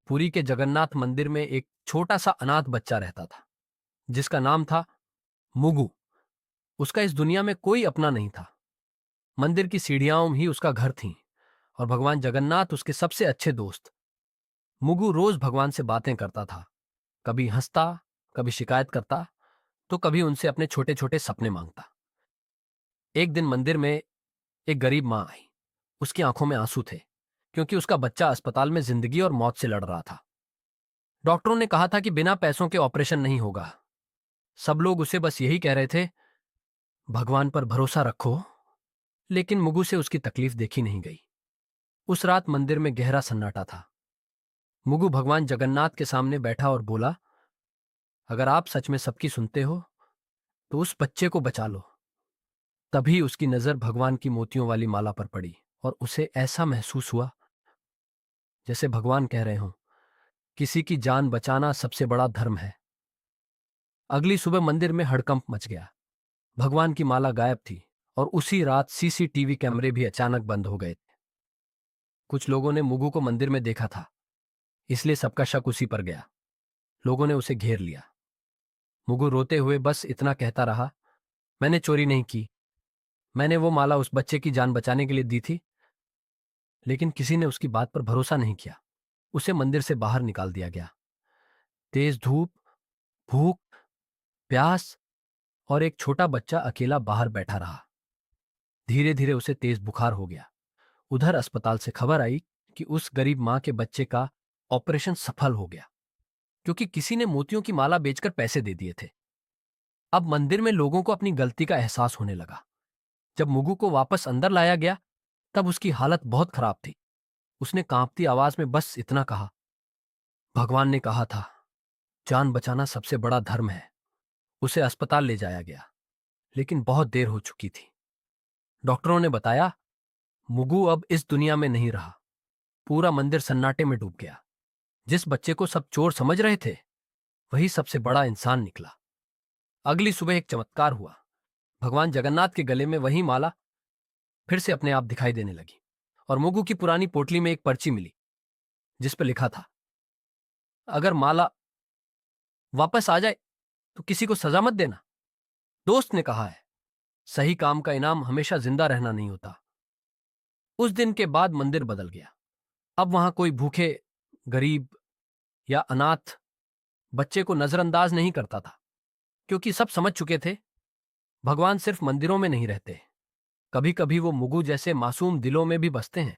पुरी के जगन्नाथ मंदिर में एक छोटा सा अनाथ बच्चा रहता था, जिसका नाम था मुगु। उसका इस दुनिया में कोई अपना नहीं था। मंदिर की सीढ़ियां ही उसका घर थीं और भगवान जगन्नाथ उसके सबसे अच्छे दोस्त। मुगु रोज भगवान से बातें करता था, कभी हंसता, कभी शिकायत करता, तो कभी उनसे अपने छोटे छोटे सपने मांगता। एक दिन मंदिर में एक गरीब मां आई। उसकी आंखों में आंसू थे, क्योंकि उसका बच्चा अस्पताल में जिंदगी और मौत से लड़ रहा था। डॉक्टरों ने कहा था कि बिना पैसों के ऑपरेशन नहीं होगा। सब लोग उसे बस यही कह रहे थे, भगवान पर भरोसा रखो। लेकिन मुगु से उसकी तकलीफ देखी नहीं गई। उस रात मंदिर में गहरा सन्नाटा था। मुगु भगवान जगन्नाथ के सामने बैठा और बोला, अगर आप सच में सबकी सुनते हो तो उस बच्चे को बचा लो। तभी उसकी नजर भगवान की मोतियों वाली माला पर पड़ी और उसे ऐसा महसूस हुआ जैसे भगवान कह रहे हों, किसी की जान बचाना सबसे बड़ा धर्म है। अगली सुबह मंदिर में हड़कंप मच गया। भगवान की माला गायब थी और उसी रात सीसीटीवी कैमरे भी अचानक बंद हो गए थे। कुछ लोगों ने मुगु को मंदिर में देखा था, इसलिए सबका शक उसी पर गया। लोगों ने उसे घेर लिया। मुगु रोते हुए बस इतना कहता रहा, मैंने चोरी नहीं की, मैंने वो माला उस बच्चे की जान बचाने के लिए दी थी। लेकिन किसी ने उसकी बात पर भरोसा नहीं किया। उसे मंदिर से बाहर निकाल दिया गया। तेज धूप, भूख, प्यास और एक छोटा बच्चा अकेला बाहर बैठा रहा। धीरे धीरे उसे तेज बुखार हो गया। उधर अस्पताल से खबर आई कि उस गरीब मां के बच्चे का ऑपरेशन सफल हो गया, क्योंकि किसी ने मोतियों की माला बेचकर पैसे दे दिए थे। अब मंदिर में लोगों को अपनी गलती का एहसास होने लगा। जब मुगु को वापस अंदर लाया गया, तब उसकी हालत बहुत खराब थी। उसने कांपती आवाज में बस इतना कहा, भगवान ने कहा था जान बचाना सबसे बड़ा धर्म है। उसे अस्पताल ले जाया गया, लेकिन बहुत देर हो चुकी थी। डॉक्टरों ने बताया, मुगु अब इस दुनिया में नहीं रहा। पूरा मंदिर सन्नाटे में डूब गया। जिस बच्चे को सब चोर समझ रहे थे, वही सबसे बड़ा इंसान निकला। अगली सुबह एक चमत्कार हुआ। भगवान जगन्नाथ के गले में वही माला फिर से अपने आप दिखाई देने लगी और मुगु की पुरानी पोटली में एक पर्ची मिली, जिस पर लिखा था, अगर माला वापस आ जाए तो किसी को सजा मत देना। दोस्त ने कहा है, सही काम का इनाम हमेशा जिंदा रहना नहीं होता। उस दिन के बाद मंदिर बदल गया। अब वहां कोई भूखे, गरीब या अनाथ बच्चे को नजरअंदाज नहीं करता था, क्योंकि सब समझ चुके थे, भगवान सिर्फ मंदिरों में नहीं रहते, कभी कभी वो मुगु जैसे मासूम दिलों में भी बसते हैं।